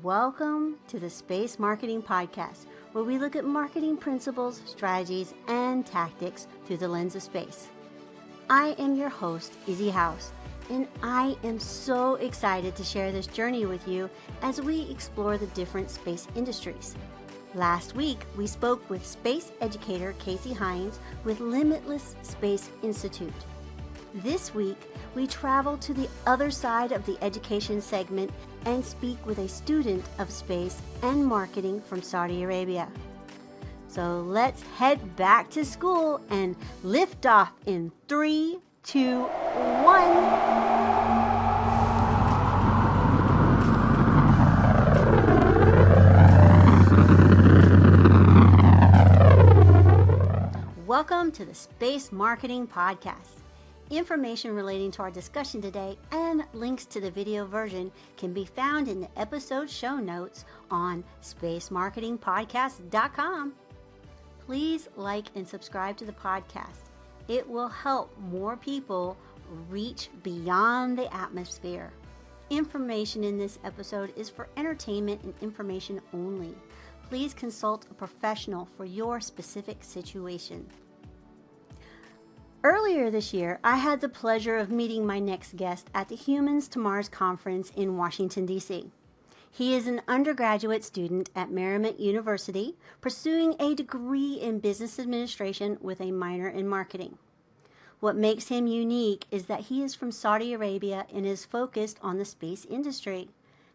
Welcome to the Space Marketing Podcast, where we look at marketing principles, strategies, and tactics through the lens of space. I am your host, Izzy House, and I am so excited to share this journey with you as we explore the different space industries. Last week, we spoke with space educator Kaci Heins with Limitless Space Institute. This week, we travel to the other side of the education segment and speak with a student of space and marketing from Saudi Arabia. So let's head back to school and lift off in 3, 2, 1. Welcome to the Space Marketing Podcast. Information relating to our discussion today and links to the video version can be found in the episode show notes on spacemarketingpodcast.com. Please like and subscribe to the podcast. It will help more people reach beyond the atmosphere. Information in this episode is for entertainment and information only. Please consult a professional for your specific situation. Earlier this year, I had the pleasure of meeting my next guest at the Humans to Mars conference in Washington, D.C. He is an undergraduate student at Marymount University, pursuing a degree in business administration with a minor in marketing. What makes him unique is that he is from Saudi Arabia and is focused on the space industry,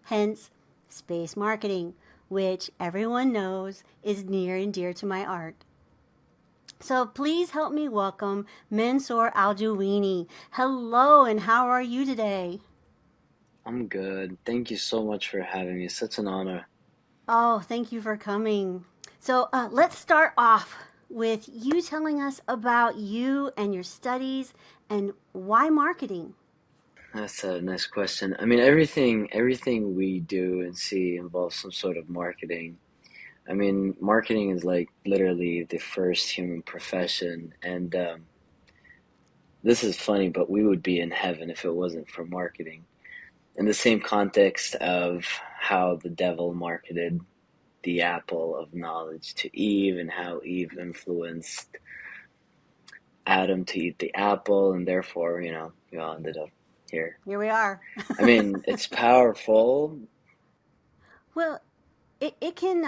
hence space marketing, which everyone knows is near and dear to my heart. So please help me welcome Mansour AlJawini. Hello, and how are you today? I'm good. Thank you so much for having me. It's such an honor. Oh, thank you for coming. So let's start off with you telling us about you and your studies and why marketing. That's a nice question. I mean, everything we do and see involves some sort of marketing. I mean, marketing is like literally the first human profession, and this is funny, but we would be in heaven if it wasn't for marketing. In the same context of how the devil marketed the apple of knowledge to Eve and how Eve influenced Adam to eat the apple, and therefore, we all ended up here. Here we are. I mean, it's powerful. Well, it can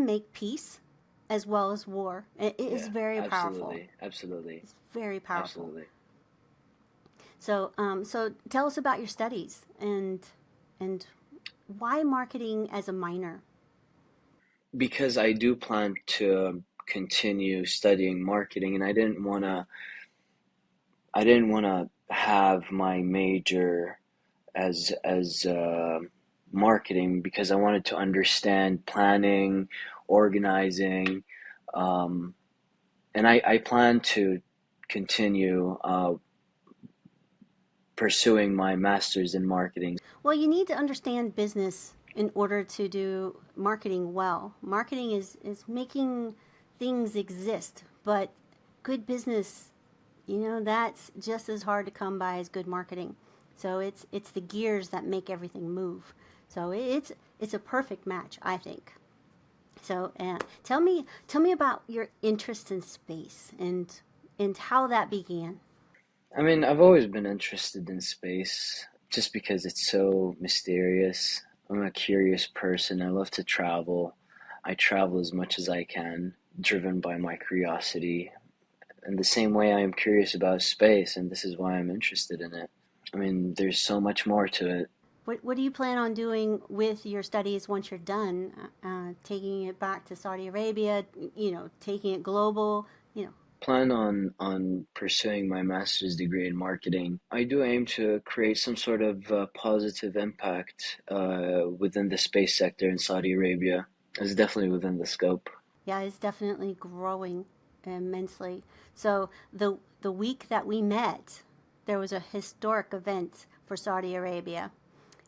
make peace as well as war. It is very powerful. Absolutely. It's very powerful. Absolutely. So tell us about your studies and why marketing as a minor. Because I do plan to continue studying marketing, and I didn't want to have my major as marketing, because I wanted to understand planning, organizing, and I plan to continue pursuing my master's in marketing. Well, you need to understand business in order to do marketing well. Marketing is making things exist, but good business, that's just as hard to come by as good marketing. So it's the gears that make everything move. So it's a perfect match, I think. So tell me about your interest in space and how that began. I mean, I've always been interested in space just because it's so mysterious. I'm a curious person. I love to travel. I travel as much as I can, driven by my curiosity. In the same way, I am curious about space, and this is why I'm interested in it. I mean, there's so much more to it. What do you plan on doing with your studies once you're done? Taking it back to Saudi Arabia, taking it global, Plan on pursuing my master's degree in marketing. I do aim to create some sort of positive impact within the space sector in Saudi Arabia. It's definitely within the scope. Yeah, it's definitely growing immensely. So the week that we met, there was a historic event for Saudi Arabia.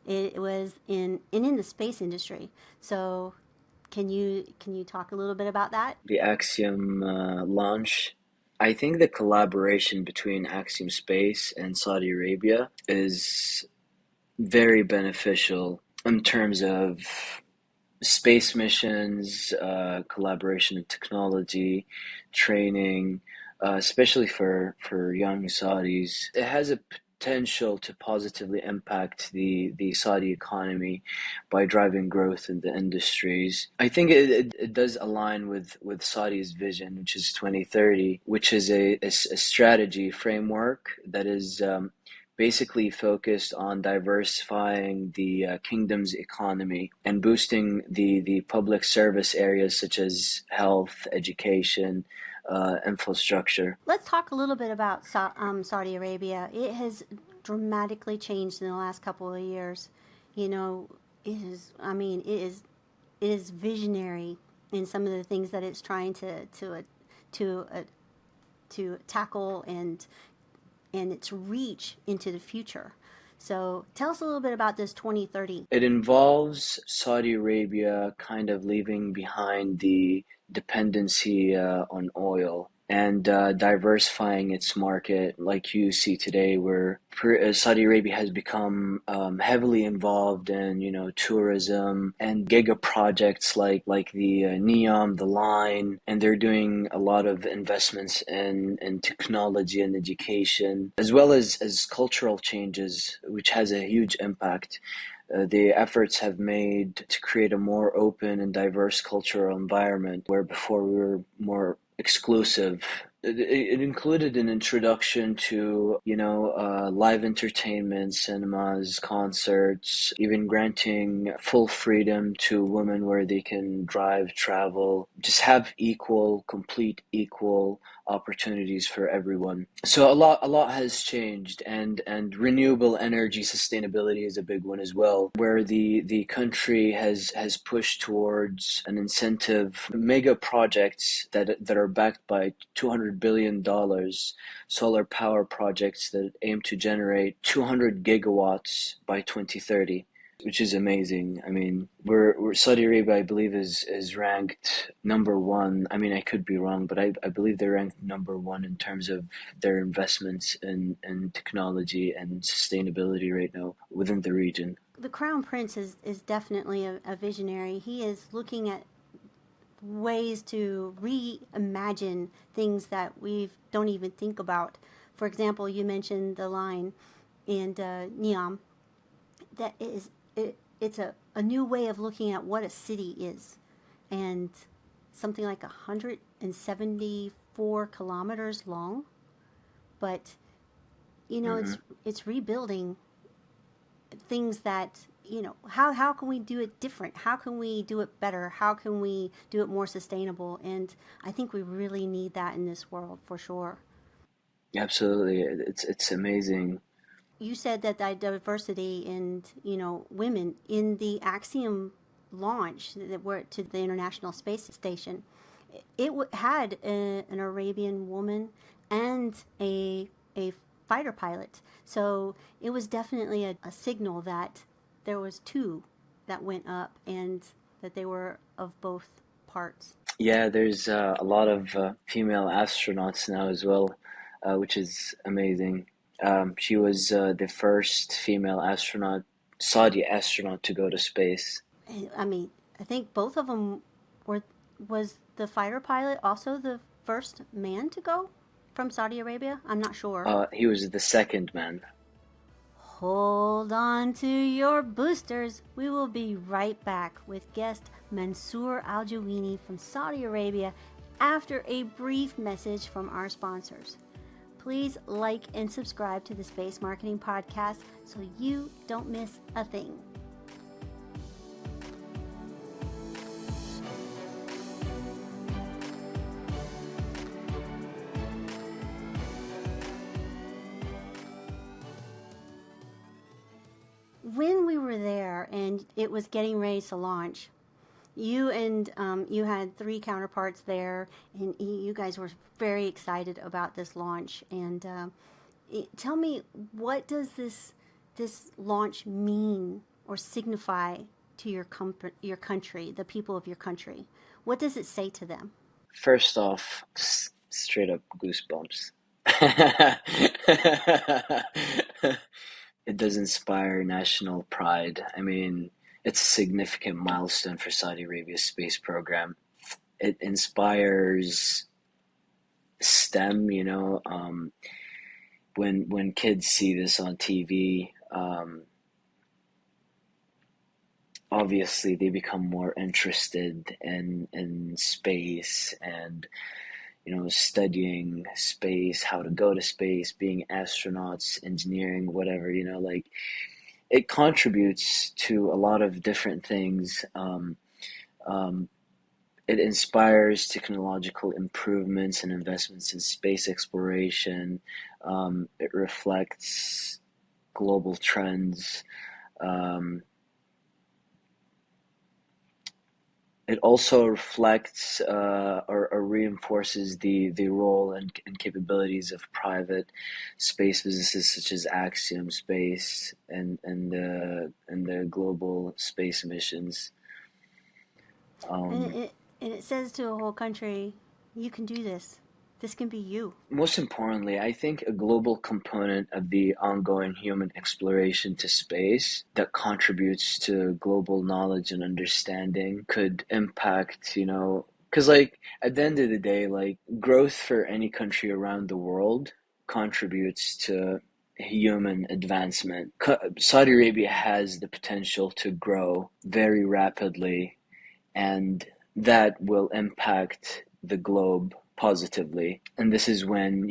It was in the space industry. So can you talk a little bit about that? The Axiom launch. I think the collaboration between Axiom Space and Saudi Arabia is very beneficial in terms of space missions, collaboration in technology, training, especially for young Saudis. It has a potential to positively impact the Saudi economy by driving growth in the industries. I think it does align with Saudi's vision, which is 2030, which is a strategy framework that is basically focused on diversifying the kingdom's economy and boosting the public service areas such as health, education, infrastructure. Let's talk a little bit about Saudi Arabia. It has dramatically changed in the last couple of years. You know, it is. I mean, it is visionary in some of the things that it's trying to to tackle and its reach into the future. So tell us a little bit about this 2030. It involves Saudi Arabia kind of leaving behind the dependency on oil and diversifying its market, like you see today, where Saudi Arabia has become heavily involved in, tourism and giga projects like the Neom, the line, and they're doing a lot of investments in technology and education, as well as cultural changes, which has a huge impact. The efforts have made to create a more open and diverse cultural environment where before we were more exclusive. It included an introduction to, live entertainment, cinemas, concerts, even granting full freedom to women where they can drive, travel, just have complete equal opportunities for everyone. So a lot has changed, and renewable energy sustainability is a big one as well, where the country has pushed towards an incentive mega projects that are backed by $200 billion, solar power projects that aim to generate 200 gigawatts by 2030, which is amazing. I mean, we're Saudi Arabia, I believe, is ranked number one. I mean, I could be wrong, but I believe they're ranked number one in terms of their investments in technology and sustainability right now within the region. The Crown Prince is definitely a visionary. He is looking at ways to reimagine things that we don't even think about. For example, you mentioned the line in Neom. That is, it's a new way of looking at what a city is. And something like 174 kilometers long. But, Hmm. it's rebuilding things that how can we do it different, how can we do it better, how can we do it more sustainable, and I think we really need that in this world for sure. Absolutely, it's amazing. You said that the diversity and women in the Axiom launch that were to the International Space Station, it had an Arabian woman and a fighter pilot. So it was definitely a signal that there was two that went up and that they were of both parts. Yeah, there's a lot of female astronauts now as well, which is amazing. She was the first female astronaut, Saudi astronaut, to go to space. I mean, I think both of them were. Was the fighter pilot also the first man to go from Saudi Arabia? I'm not sure. He was the second man. Hold on to your boosters. We will be right back with guest Mansour AlJawini from Saudi Arabia after a brief message from our sponsors. Please like and subscribe to the Space Marketing Podcast so you don't miss a thing. When we were there and it was getting ready to launch, you had three counterparts there, and you guys were very excited about this launch. And tell me, what does this launch mean or signify to your country, the people of your country? What does it say to them? First off, just straight up goosebumps. It does inspire national pride. I mean, it's a significant milestone for Saudi Arabia's space program. It inspires STEM, when kids see this on TV, obviously they become more interested in space and studying space, how to go to space, being astronauts, engineering, whatever, like it contributes to a lot of different things. Um, it inspires technological improvements and investments in space exploration. It reflects global trends. Um, It also reflects or reinforces the role and capabilities of private space businesses such as Axiom Space and the global space missions. And Um, it says to a whole country, you can do this. This can be you. Most importantly, I think a global component of the ongoing human exploration to space that contributes to global knowledge and understanding could impact, because like at the end of the day, like growth for any country around the world contributes to human advancement. Saudi Arabia has the potential to grow very rapidly, and that will impact the globe positively. And this is when,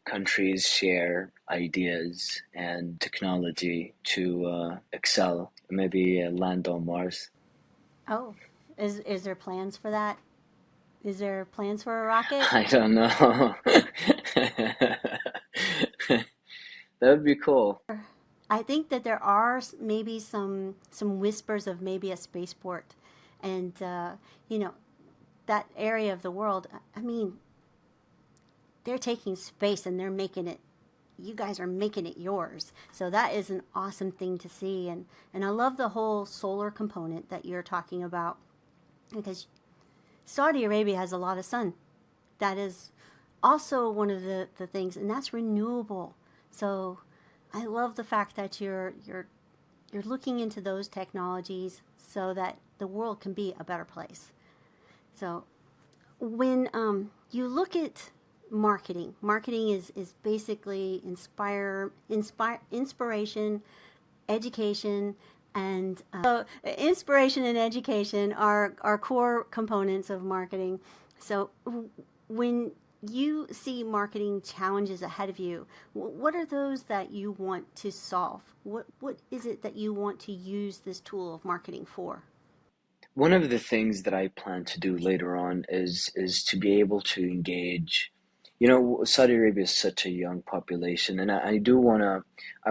countries share ideas and technology to excel, maybe land on Mars. Oh, is there plans for that? Is there plans for a rocket? I don't know. That would be cool. I think that there are maybe some whispers of maybe a spaceport, and you know that area of the world. I mean, they're taking space and they're making it. You guys are making it yours. So that is an awesome thing to see, and I love the whole solar component that you're talking about because Saudi Arabia has a lot of sun. That is also one of the things, and that's renewable. So I love the fact that you're looking into those technologies so that the world can be a better place. So when you look at marketing is basically inspiration, education, and so inspiration and education are core components of marketing. So when you see marketing challenges ahead of you, what are those that you want to solve? What is it that you want to use this tool of marketing for? One of the things that I plan to do later on is to be able to engage. Saudi Arabia is such a young population, and I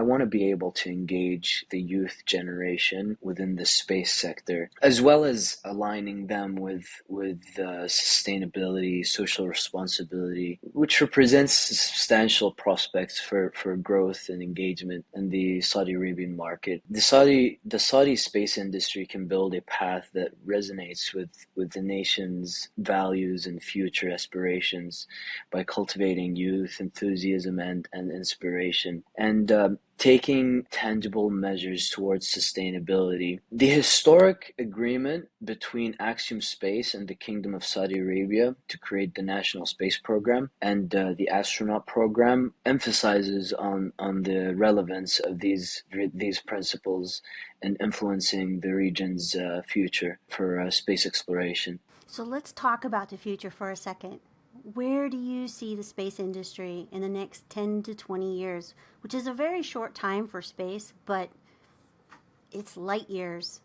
want to be able to engage the youth generation within the space sector, as well as aligning them with sustainability, social responsibility, which represents substantial prospects for growth and engagement in the Saudi Arabian market. The Saudi space industry can build a path that resonates with the nation's values and future aspirations by cultivating youth enthusiasm and inspiration, and taking tangible measures towards sustainability. The historic agreement between Axiom Space and the Kingdom of Saudi Arabia to create the National Space Program and the astronaut program emphasizes on the relevance of these principles in influencing the region's future for space exploration. So let's talk about the future for a second. Where do you see the space industry in the next 10 to 20 years, which is a very short time for space, but it's light years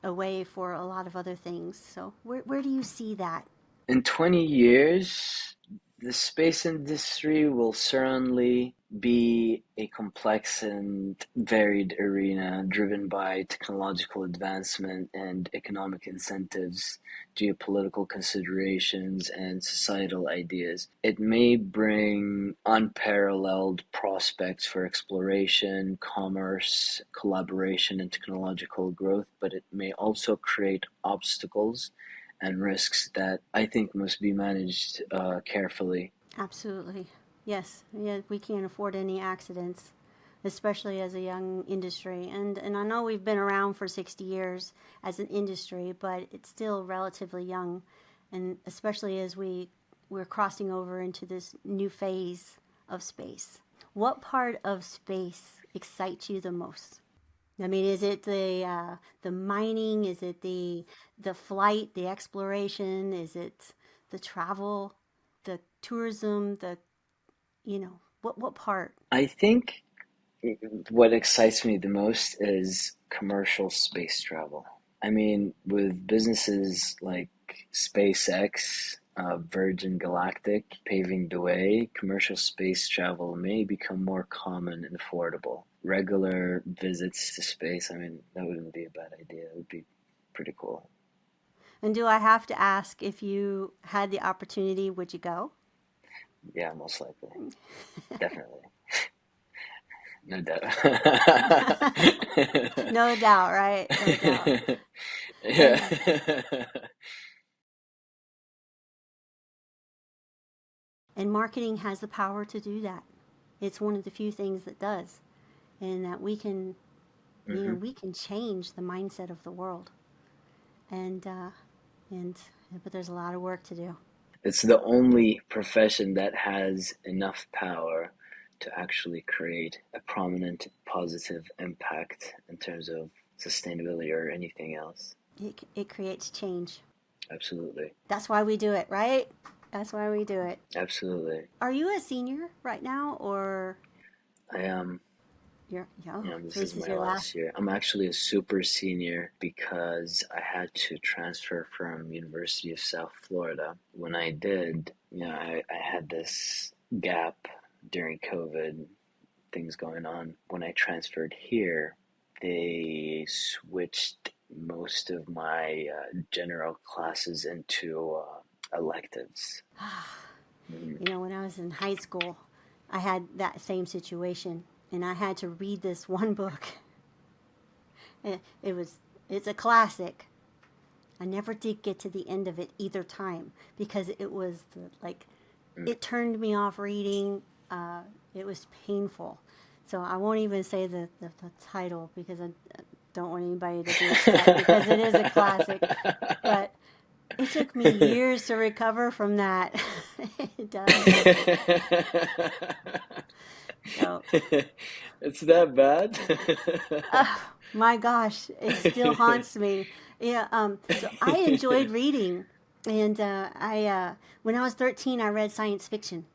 away for a lot of other things. So where do you see that? In 20 years, the space industry will certainly be a complex and varied arena driven by technological advancement and economic incentives, geopolitical considerations, and societal ideas. It may bring unparalleled prospects for exploration, commerce, collaboration, and technological growth, but it may also create obstacles and risks that I think must be managed carefully. Absolutely. Yes. Yeah, we can't afford any accidents. especially as a young industry. And I know we've been around for 60 years as an industry, but it's still relatively young. And especially as we're crossing over into this new phase of space. What part of space excites you the most? I mean, is it the mining? Is it the flight, the exploration? Is it the travel, the tourism? What part? I think what excites me the most is commercial space travel. I mean, with businesses like SpaceX, Virgin Galactic paving the way, commercial space travel may become more common and affordable. Regular visits to space, I mean, that wouldn't be a bad idea. It would be pretty cool. And do I have to ask, if you had the opportunity, would you go? Yeah, most likely. Definitely. No doubt. No doubt, right? No doubt. Yeah. And and marketing has the power to do that. It's one of the few things that does, and that hmm we can change the mindset of the world. And and but there's a lot of work to do. It's the only profession that has enough power to actually create a prominent positive impact in terms of sustainability or anything else. It creates change. Absolutely. That's why we do it, right? That's why we do it. Absolutely. Are you a senior right now, or I am, so this this is is my your last last? year. I'm actually a super senior because I had to transfer from University of South Florida. When I did, I had this gap during COVID, things going on. When I transferred here, they switched most of my general classes into electives. Mm. When I was in high school, I had that same situation, and I had to read this one book. It was it's a classic. I never did get to the end of it either time because it was Mm. it turned me off reading. It was painful. So I won't even say the title because I don't want anybody to be upset because it is a classic. But it took me years to recover from that. It does. So, It's that bad? my gosh, it still haunts me. Yeah. So I enjoyed reading, and I when I was 13, I read science fiction,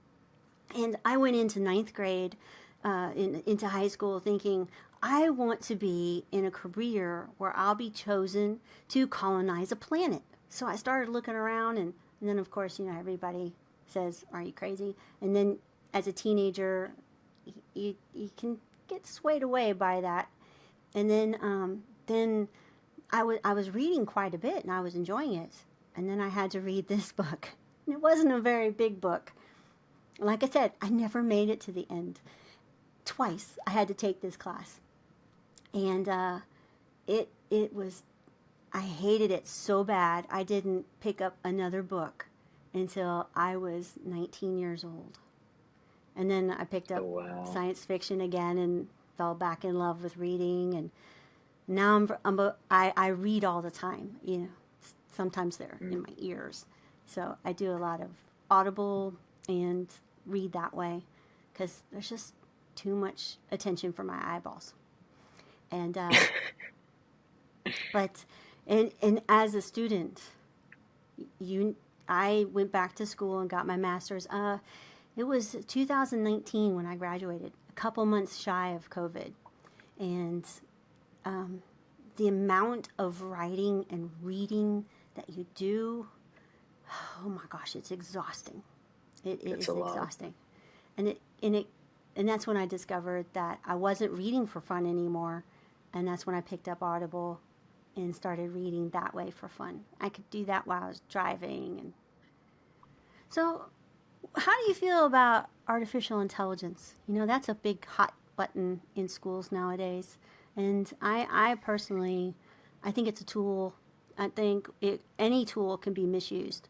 and I went into ninth grade, into high school, thinking I want to be in a career where I'll be chosen to colonize a planet. So I started looking around, and then of course, everybody says, "Are you crazy?" And then as a teenager, you can get swayed away by that. And then I was reading quite a bit, and I was enjoying it. And then I had to read this book. And it wasn't a very big book. Like I said, I never made it to the end. Twice I had to take this class, and it was I hated it so bad. I didn't pick up another book until I was 19 years old, and then I picked Oh, up wow. science fiction again and fell back in love with reading. And now I read all the time. Sometimes they're Mm. in my ears, so I do a lot of audible and read that way because there's just too much attention for my eyeballs. And but and as a student, you I went back to school and got my master's. It was 2019 when I graduated, a couple months shy of COVID, and um, the amount of writing and reading that you do, oh my gosh, it's exhausting. It It's a is lot. exhausting. And that's when I discovered that I wasn't reading for fun anymore. And that's when I picked up Audible and started reading that way for fun. I could do that while I was driving. And so, how do you feel about artificial intelligence? That's a big hot button in schools nowadays. And I personally, I think it's a tool. I think any tool can be misused.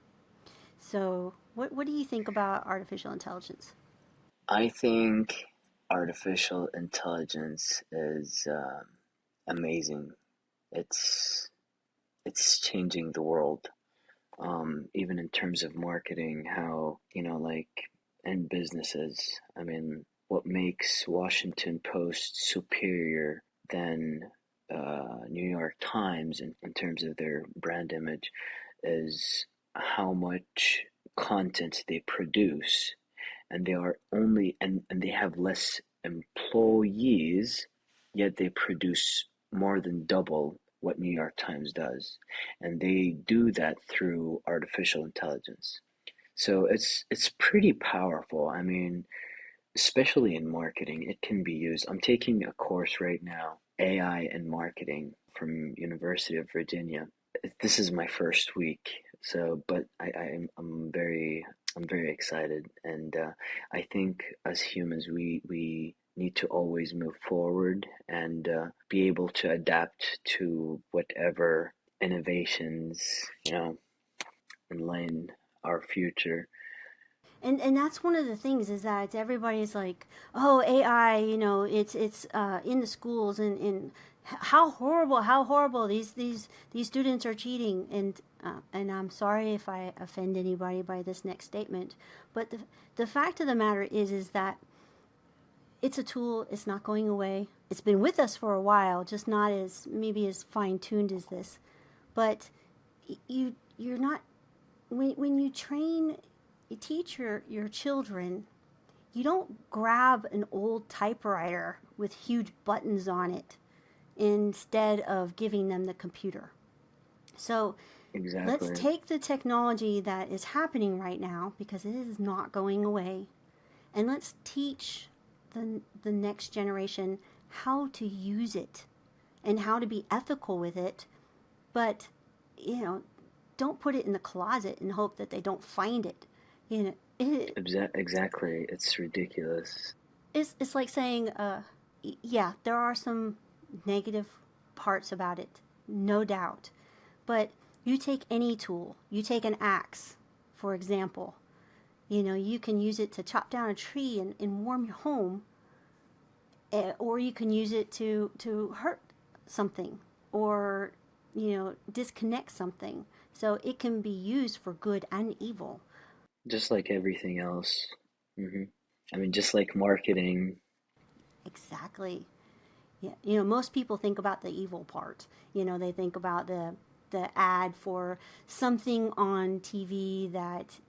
So, what do you think about artificial intelligence? I think artificial intelligence is amazing. It's it's changing the world. Even in terms of marketing, how, like in businesses, I mean, what makes Washington Post superior than New York Times in terms of their brand image is how much content they produce, and they are only and they have less employees, yet they produce more than double what New York Times does, and they do that through artificial intelligence. So it's pretty powerful. I mean, especially in marketing, it can be used. I'm taking a course right now, AI and marketing from University of Virginia. This is my first week, so but I'm very excited, and I think as humans we need to always move forward and be able to adapt to whatever innovations, enlighten our future. And that's one of the things is that everybody's like, oh, AI, it's in the schools, and how horrible these students are cheating, and I'm sorry if I offend anybody by this next statement, but the fact of the matter is that it's a tool. It's not going away. It's been with us for a while, just not as maybe as fine tuned as this, but you're not when you train you teach your children, you don't grab an old typewriter with huge buttons on it instead of giving them the computer. So let's Exactly. take the technology that is happening right now, because it is not going away, and let's teach the next generation how to use it and how to be ethical with it. But, you know, don't put it in the closet and hope that they don't find it. You know, Exactly. It's ridiculous. it's like saying, yeah, there are some negative parts about it, no doubt. But you take any tool, you take an axe, for example, you can use it to chop down a tree and warm your home, or you can use it to hurt something, or, disconnect something. So it can be used for good and evil. Just like everything else. I mean, just like marketing. Exactly. Yeah, most people think about the evil part. They think about the ad for something on TV that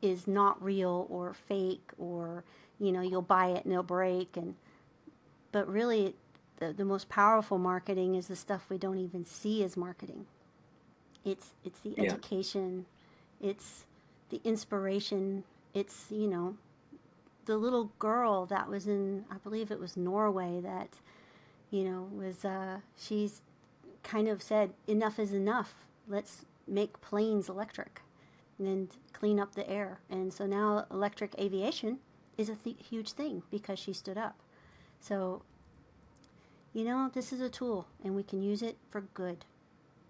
is not real or fake, or you'll buy it and it'll break. And but really, the most powerful marketing is the stuff we don't even see as marketing. It's the Yeah. education, it's the inspiration, it's the little girl that was in, I believe it was Norway, that was she's kind of said enough is enough. Let's make planes electric and clean up the air. And so now electric aviation is a huge thing because she stood up. So, this is a tool and we can use it for good.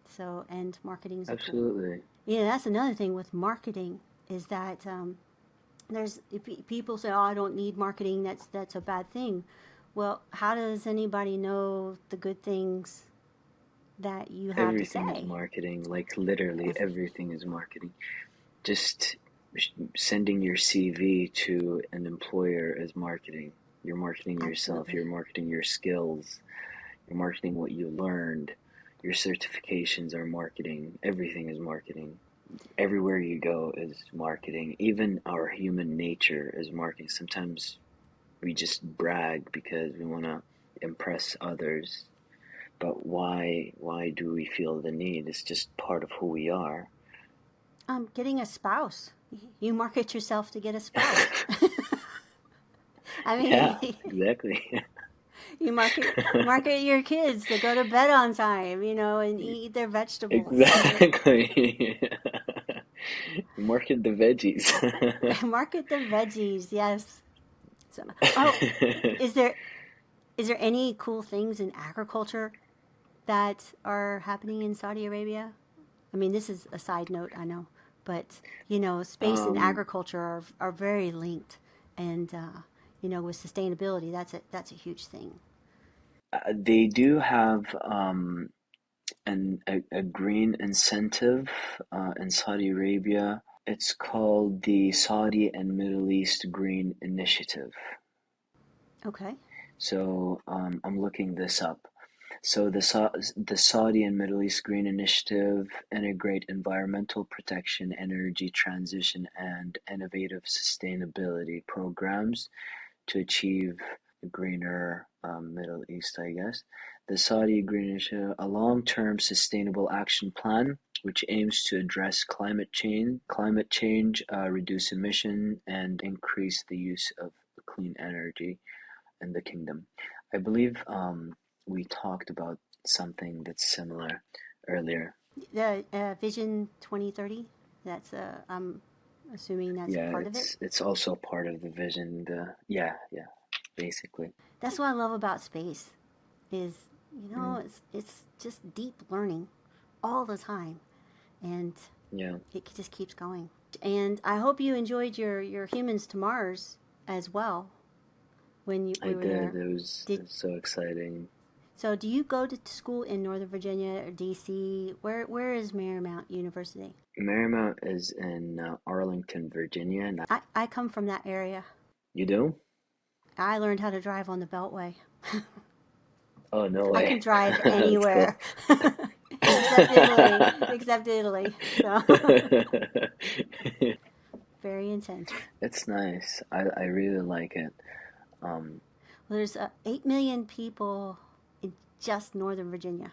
So, and marketing is a tool. Absolutely. Yeah, that's another thing with marketing is that there's people say, "Oh, I don't need marketing. That's a bad thing." Well, how does anybody know the good things that you have to Everything is say? marketing. Like literally Every, everything is marketing. Just sending your CV to an employer is marketing. You're marketing yourself. absolutely. You're marketing your skills. You're marketing what you learned. Your certifications are marketing. Everything is marketing. Everywhere you go is marketing. Even our human nature is marketing. Sometimes we just brag because we want to impress others. But why do we feel the need? It's just part of who we are. Getting a spouse. You market yourself to get a spouse. I Yeah, mean, exactly. you market your kids to go to bed on time, and eat their vegetables. Exactly. Market the veggies. Market the veggies, yes. So, oh, is there is there any cool things in agriculture that are happening in Saudi Arabia? I mean, this is a side note, I know, but space and um, agriculture are very linked, and with sustainability, that's a huge thing. They do have a green incentive in Saudi Arabia. It's called the Saudi and Middle East Green Initiative. Okay. So I'm looking this up. So the Saudi and Middle East Green Initiative integrate environmental protection, energy transition, and innovative sustainability programs to achieve a greener Middle East, I guess. The Saudi Green Initiative, a long-term sustainable action plan which aims to address climate change, reduce emission, and increase the use of clean energy in the kingdom. I believe we talked about something that's similar earlier. The Vision 2030. I'm assuming that's a Yeah, part of it. it's also part of the vision. Yeah, basically. That's what I love about space. Is Mm, it's just deep learning all the time, and yeah, it just keeps going. And I hope you enjoyed your humans to Mars as well when I we were did. there. It Did was so exciting. So do you go to school in Northern Virginia or DC? Where is Marymount University? Marymount is in Arlington, Virginia. And I come from that area. you do? I learned how to drive on the Beltway. Oh, no I way. can drive That's cool. anywhere except Italy. Except Italy. So very intense. It's nice. I really like it. Um, Well, there's 8 million people in just Northern Virginia.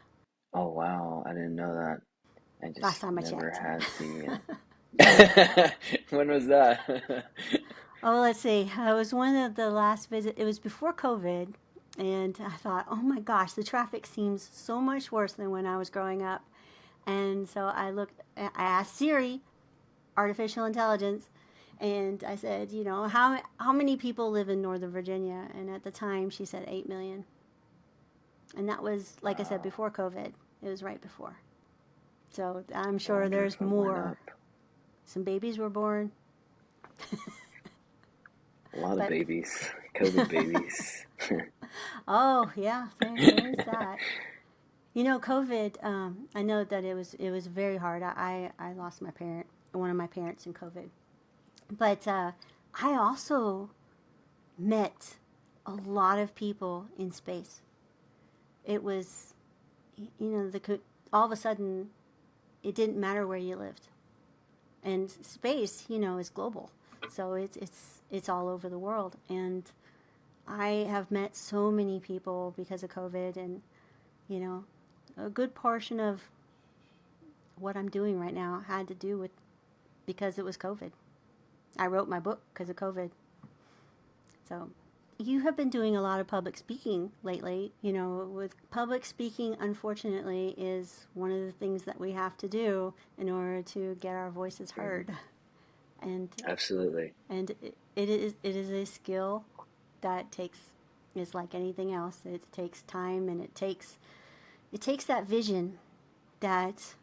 oh wow, I didn't know that. I Last just time I never checked. had the when was that? Oh, let's see. It was one of the last visit. It was before COVID, and I thought, oh my gosh, the traffic seems so much worse than when I was growing up. And so I asked Siri, artificial intelligence, and I said, how many people live in Northern Virginia? And at the time, she said 8 million, and that was, like I said, Wow, before COVID. It was right before. So I'm I sure wonder there's if it went more. up. Some babies were born, A lot of but babies, COVID babies. oh yeah, there's that. COVID. I know that it was very hard. I lost one of my parents in COVID, but I also met a lot of people in space. It was, all of a sudden, it didn't matter where you lived, and space, is global, so it's all over the world, and I have met so many people because of COVID, and you know, a good portion of what I'm doing right now had to do with because it was COVID. I wrote my book because of COVID. So you have been doing a lot of public speaking lately. With public speaking, unfortunately, is one of the things that we have to do in order to get our voices Mhm. heard. And Absolutely. it is a skill that takes is like anything else. It takes time, and it takes that vision that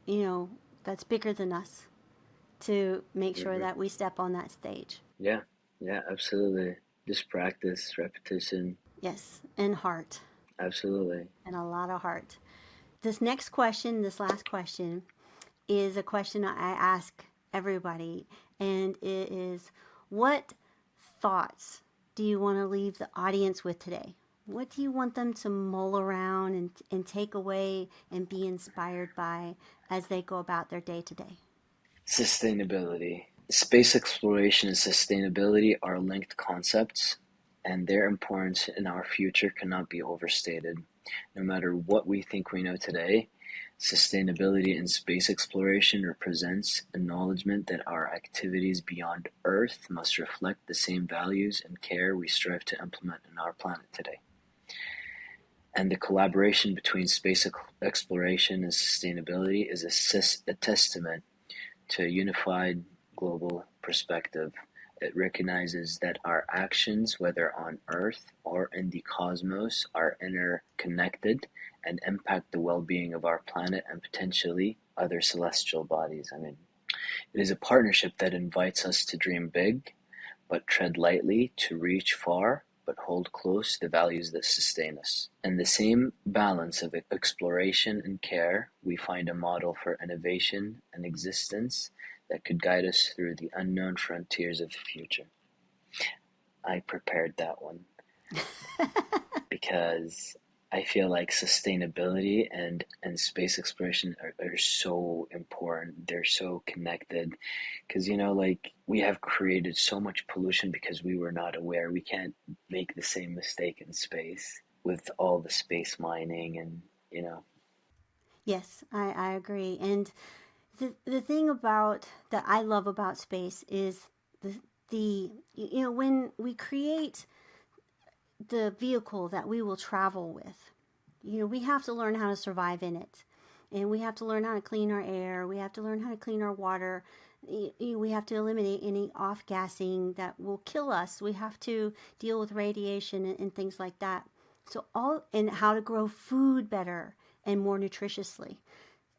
you know that's bigger than us to make sure Hmm. that we step on that stage. Yeah, yeah, absolutely. Just practice, repetition. Yes, and heart, Absolutely. and a lot of heart. This last question, is a question I ask everybody, and it is, what thoughts do you want to leave the audience with today? What do you want them to mull around and take away and be inspired by as they go about their day to day? Sustainability. Space exploration and sustainability are linked concepts, and their importance in our future cannot be overstated. No matter what we think we know today, sustainability in space exploration represents acknowledgement that our activities beyond Earth must reflect the same values and care we strive to implement in our planet today. And the collaboration between space exploration and sustainability is a testament to a unified global perspective. It recognizes that our actions, whether on Earth or in the cosmos, are interconnected and impact the well being of our planet and potentially other celestial bodies. I mean, it is a partnership that invites us to dream big, but tread lightly to reach far, but hold close the values that sustain us. In the same balance of exploration and care, we find a model for innovation and existence that could guide us through the unknown frontiers of the future. I prepared that one because I feel like sustainability and space exploration are so important. They're so connected because, like we have created so much pollution because we were not aware. We can't make the same mistake in space with all the space mining and. Yes, I agree. And the thing about that I love about space is when we create the vehicle that we will travel with, we have to learn how to survive in it. And we have to learn how to clean our air. We have to learn how to clean our water. We have to eliminate any off-gassing that will kill us. We have to deal with radiation and things like that. And how to grow food better and more nutritiously.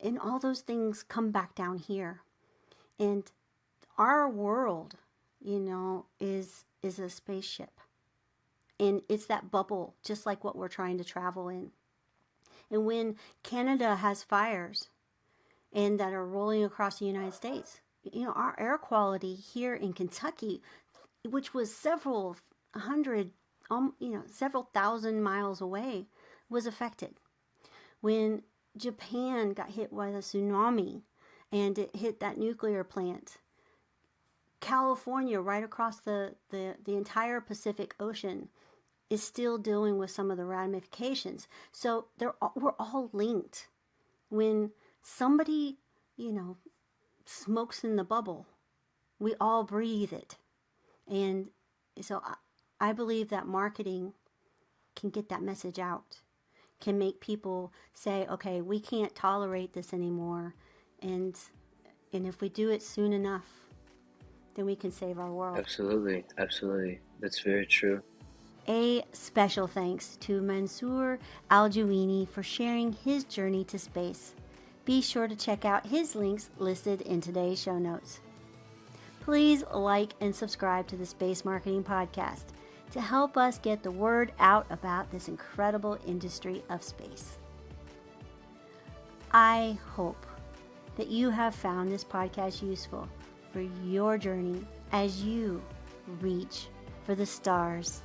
And all those things come back down here. And our world, is a spaceship. And it's that bubble, just like what we're trying to travel in. And when Canada has fires and that are rolling across the United States, our air quality here in Kentucky, which was several thousand miles away, was affected. When Japan got hit by the tsunami and it hit that nuclear plant, California, right across the entire Pacific Ocean, is still dealing with some of the ramifications. So we're all linked. When somebody, smokes in the bubble, we all breathe it. And so I believe that marketing can get that message out, can make people say, okay, we can't tolerate this anymore. And if we do it soon enough, then we can save our world. Absolutely, absolutely. That's very true. A special thanks to Mansour AlJawini for sharing his journey to space. Be sure to check out his links listed in today's show notes. Please like and subscribe to the Space Marketing Podcast to help us get the word out about this incredible industry of space. I hope that you have found this podcast useful for your journey as you reach for the stars